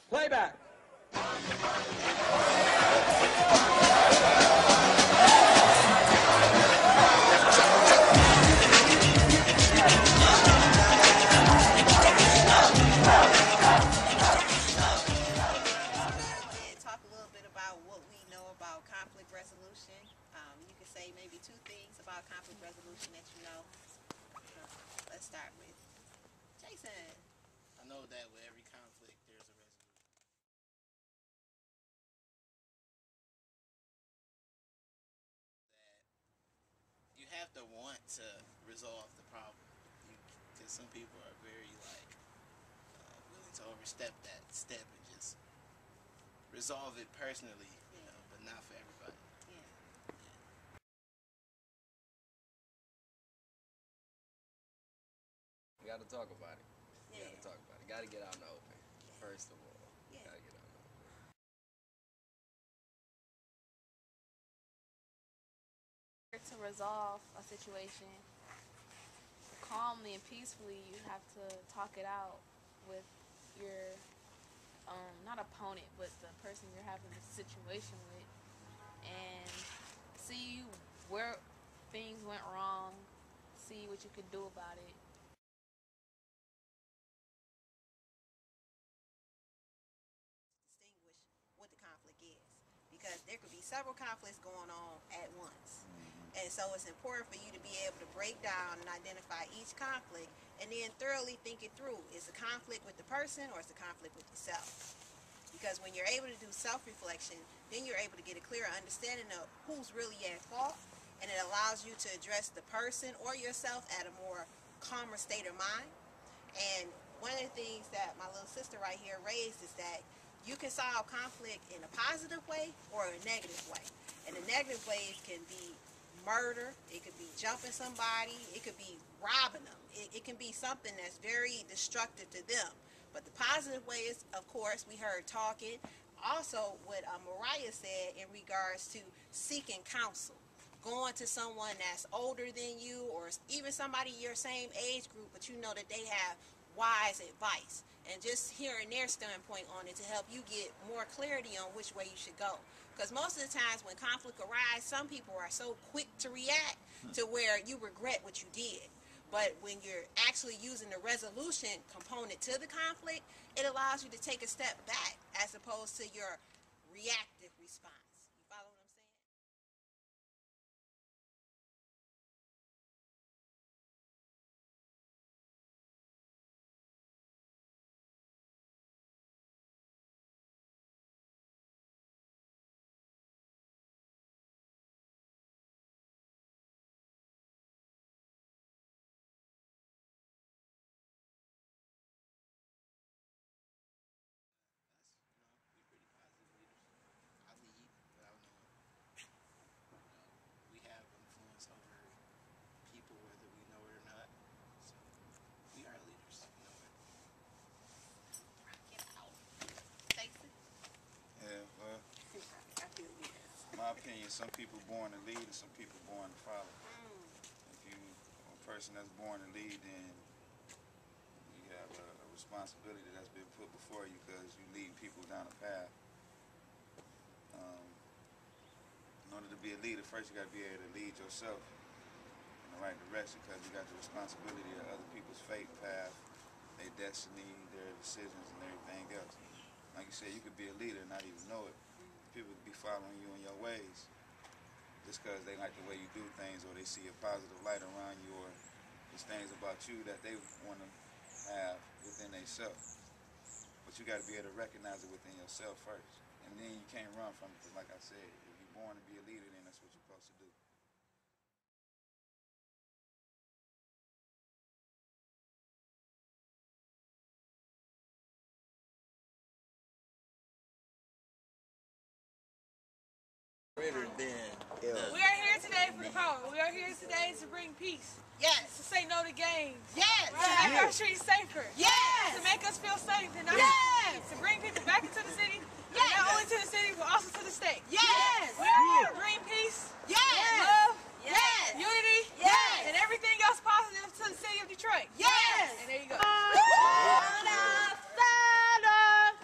Playback. Talk a little bit about what we know about conflict resolution. You can say maybe 2 things about conflict resolution that you know. Let's start with Jason. I know that with every conflict, there's a resolution. That you have to want to resolve the problem, because some people are very willing to overstep that step and just resolve it personally, but not for everybody. You gotta talk about it. You gotta talk about it. Gotta get out in the open, first of all. Gotta get out in the open. To resolve a situation calmly and peacefully, you have to talk it out with your not opponent, but the person you're having the situation with, and see where things went wrong, see what you could do about it. Distinguish what the conflict is, because there could be several conflicts going on at once. And so it's important for you to be able to break down and identify each conflict and then thoroughly think it through. Is the conflict with the person or is the conflict with yourself? Because when you're able to do self-reflection, then you're able to get a clearer understanding of who's really at fault, and it allows you to address the person or yourself at a more calmer state of mind. And one of the things that my little sister right here raised is that you can solve conflict in a positive way or a negative way. And the negative ways can be murder, it could be jumping somebody, it could be robbing them. It can be something that's very destructive to them. But the positive way is, of course, we heard talking. Also, what Mariah said in regards to seeking counsel, going to someone that's older than you or even somebody your same age group, but you know that they have wise advice, and just hearing their standpoint on it to help you get more clarity on which way you should go. Because most of the times when conflict arises, some people are so quick to react to where you regret what you did. But when you're actually using the resolution component to the conflict, it allows you to take a step back as opposed to your reactive response. You follow what I'm saying? We're pretty positive leaders. I lead without knowing. We have influence over people whether we know it or not. So we are leaders. You know it. Get out. Jason? Yeah, well, I feel yes. in my opinion, some people born to lead and some people born to follow. If you are a person that's born to lead, then you have a responsibility that's been put before you because you lead people down a path. In order to be a leader, first you got to be able to lead yourself in the right direction, because you got the responsibility of other people's fate, path, their destiny, their decisions, and everything else. Like you said, you could be a leader and not even know it. People could be following you in your ways just because they like the way you do things, or they see a positive light around you, or there's things about you that they want to have within themselves. But you got to be able to recognize it within yourself first, and then you can't run from it. Because like I said, if you're born to be a leader, then that's what you're supposed to do. We are here today for the power. We are here today to bring peace. Yes. To say no to gangs. Yes. To make our streets safer. Yes. To make us feel safe. And not Yes. to bring people back into the city. Yes. Not only to the city, but also to the state. Yes. We are here to bring peace. Yes. Love. Yes. Unity. Yes. And everything else positive to the city of Detroit. Yes. And there you go. Stand up, stand up.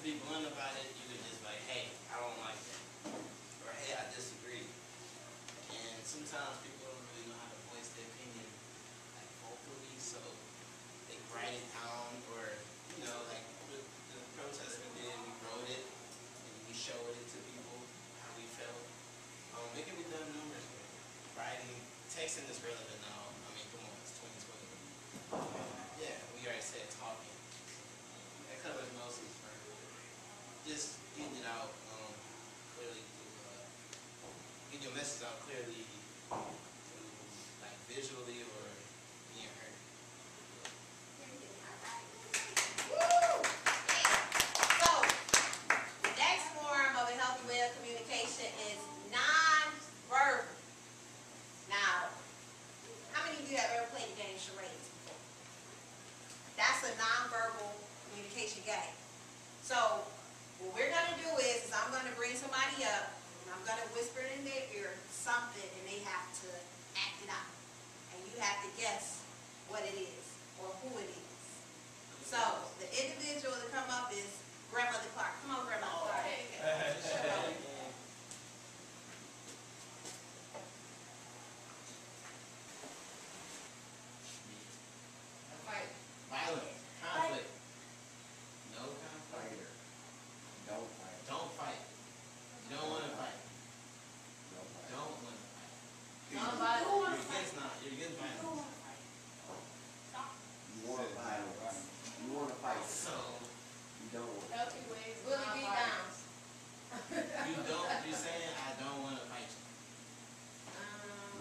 to be blunt about it, you can just be like, hey, I don't like that. Or hey, I disagree. And sometimes people don't really know how to voice their opinion like vocally, so they write it down, or like the protest we did, we wrote it and we showed it to people how we felt. It can be done numerous ways. Writing, texting is relevant now. I mean, come on, it's 2020. Yeah, we already said talking. That covers most of it. Just getting it out clearly, getting your message out clearly, like visually or being heard. So, the next form of a healthy way of communication is non-verbal. Now, how many of you have ever played the game charades before? That's a non-verbal communication game. So, what we're going to do is I'm going to bring somebody up, and I'm going to whisper in their ear something, and they have to act it out. And you have to guess what it is, or who it is. So, the individual to come up is Grandmother Clark. Come on, Grandmother Clark. Violence, conflict. No conflict. Don't fight. You don't want to fight. Don't want to fight. You're against violence. You want to fight. You want to fight. So, You don't want to. Healthy ways. Willie B. Downs. you're saying I don't want to fight you.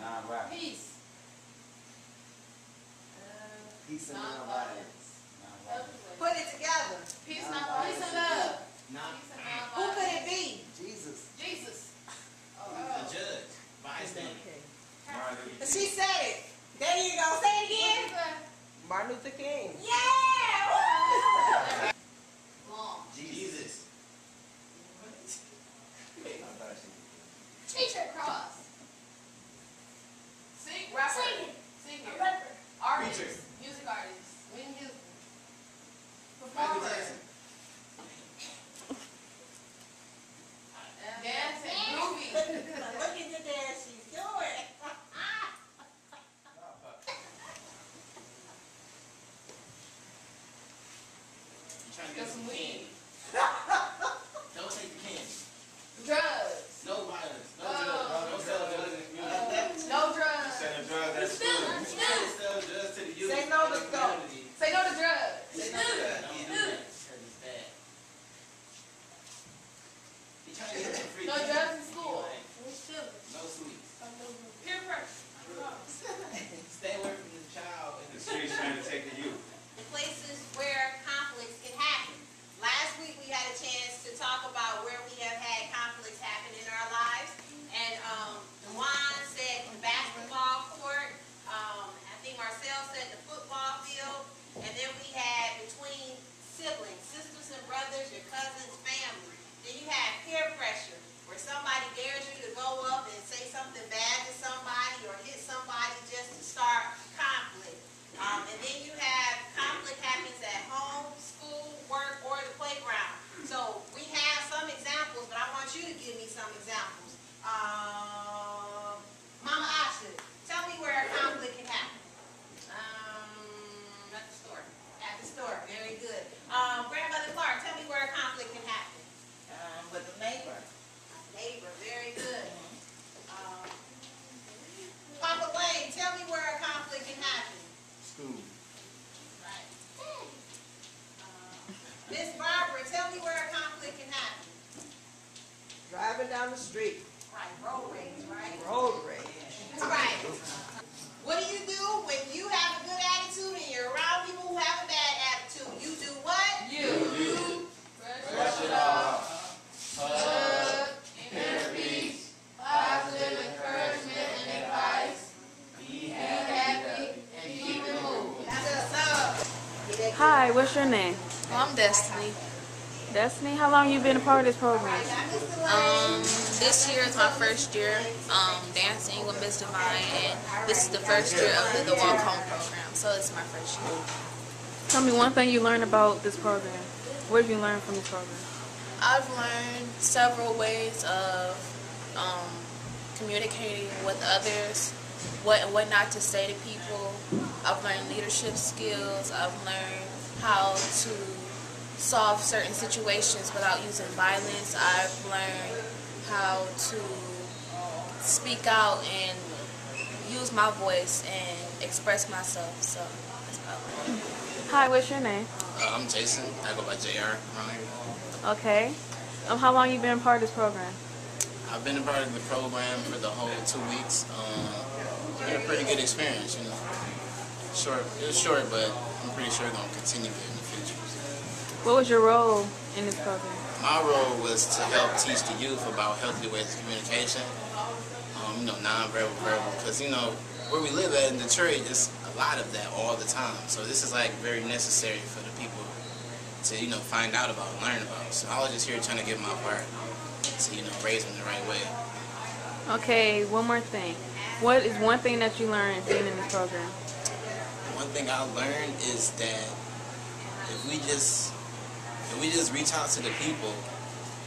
Non-violence. Peace. Peace and Non-violence. non-violence. Put it together. Peace, not violence. Peace and love. Not Peace and Who non-violence. could it be? Jesus. Jesus. the judge, bystander. She said it. There you go. Say it again. Martin Luther King. Yeah! Woo! Long. Jesus. Teacher cross. Sing. Rapper. Singing. Singer. Rapper. Artist. Preacher. Music artist. Winnie Houston. Michael Performer. Jackson. Dancing. Groovy. Look at the dance she's doing. You trying to Get get some some weed. candy. Don't take the candy. Drugs. No violence. No drugs. Don't sell drugs in the community. No drugs. Selling drugs at school. You can't sell drugs to the youth. Say no to in the stuff. community. Say no to drugs. Say no to that. Don't do that. Because it's bad. You trying to get some free No candy. drugs in school. No sweets. Peer pressure. Stay away from the child in The the streets trying to take the youth. The places where conflicts can happen. Last week we had a chance to talk about where we have had conflicts happen in our lives. And Dewan said the basketball court. I think Marcel said the football field. And then we had between siblings, sisters and brothers, your cousins, family. Then you had peer pressure, where somebody dares you to go up and say something bad to somebody or hit somebody just to start conflict. And then you have conflict happens at home, school, work, or the playground. So we have some examples, but I want you to give me some examples. Mama Asha, tell me where a conflict can happen. At the store. At the store, very good. Grandmother Clark, tell me where a conflict can happen. With the neighbor. Neighbor, very good. Papa Lane, tell me where a conflict can happen. School. Right. Miss Barbara, tell me where a conflict can happen. Driving down the street. Right, road rage, right? Road rage. Right. What do you do when you have a good attitude and you're around people who have a bad attitude? You do what? You. Brush it off. Hug. Inner peace. Positive encouragement and advice. Be happy and keep it moving. That's what's up. Hi, what's your name? I'm Destiny. Destiny, how long you been a part of this program? This year is my first year dancing with Miss Divine, and this is the first year of the Walk Home program, so it's my first year. Tell me one thing you learned about this program. What have you learned from this program? I've learned several ways of communicating with others, what and what not to say to people. I've learned leadership skills. I've learned how to solve certain situations without using violence. I've learned how to speak out and use my voice and express myself. So that's what I learned. Hi, what's your name? I'm Jason. I go by JR around here. Okay. How long you been a part of this program? I've been a part of the program for the whole 2 weeks. It's been a pretty good experience, you know. Short, it was short, but I'm pretty sure it's gonna continue it in the future. What was your role in this program? My role was to help teach the youth about healthy ways of communication. You know, non-verbal, verbal, because you know where we live at in Detroit, there's a lot of that all the time. So this is like very necessary for the people to find out about, learn about. So I was just here trying to get my part to raise them the right way. Okay, one more thing. What is one thing that you learned being in this program? One thing I learned is that if we just reach out to the people,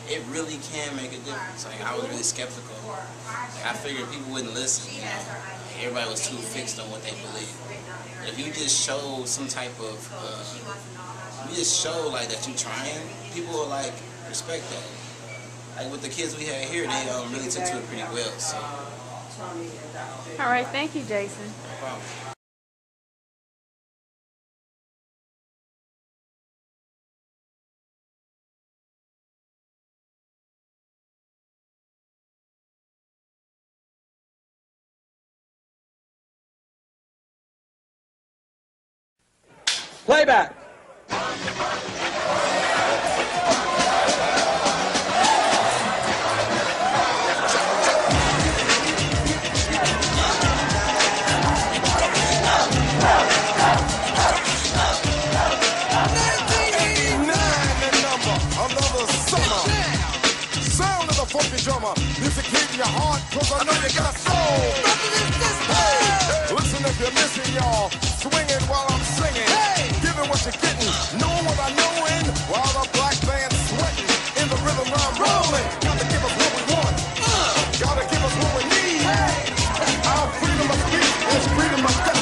it really can make a difference. Like, I was really skeptical. Like, I figured people wouldn't listen. You know? Like, everybody was too fixed on what they believe. But if you just show some type of, you just show like that you're trying, people will like respect that. Like with the kids we had here, they really took to it pretty well. So. All right, thank you, Jason. No problem. Playback. Music hit your heart, cause I know you got soul. Hey, listen if you're missing, y'all.